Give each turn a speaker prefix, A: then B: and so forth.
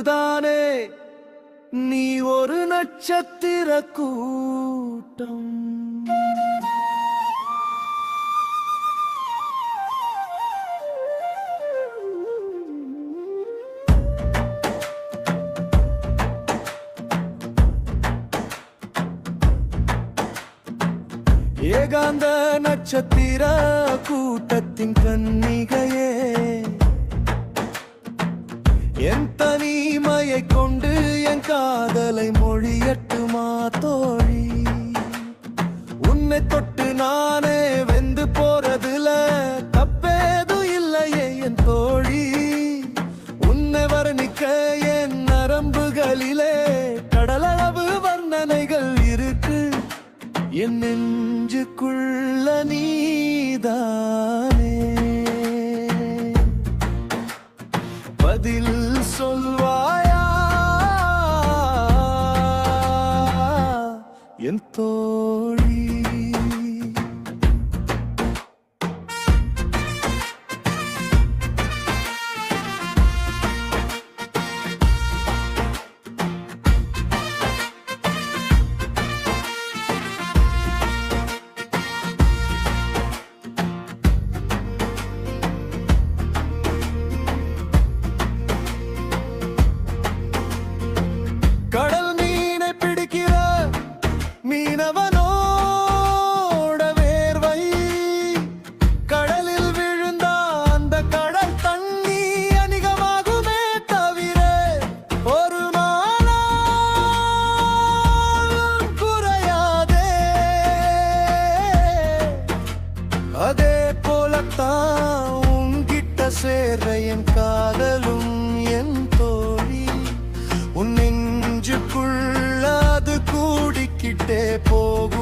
A: தானே நீ ஒரு நட்சத்திர கூட்டம். ஏகாந்த நட்சத்திர கூட்டத்தின் கன்னிகையே, என் தனிமையை கொண்டு என் காதலை மொழியட்டுமா தோழி. உன்னை தொட்டு நானே வெந்து போறதுல தப்பேதும் இல்லையே என் தோழி. உன்னை வர்ணிக்க என் நரம்புகளிலே கடலளவு வர்ணனைகள் இருக்கு. என் நெஞ்சுக்குள்ள நீதானே பதில் சொல்வாயா என் தோழி. கடல் மீனை பிடிக்கிற மீனவனோட வேர்வை கடலில் விழுந்தா அந்த கடல் தண்ணி அணிகமாகுமே தவிர ஒரு நாளும் குறையாதே. அதே போலத்தான் உன்கிட்ட சேர்ற என் காதலும் என் தோழி. உன் நெஞ்சுக்குள்ள அது கூடிக்கிட்டே போகும்.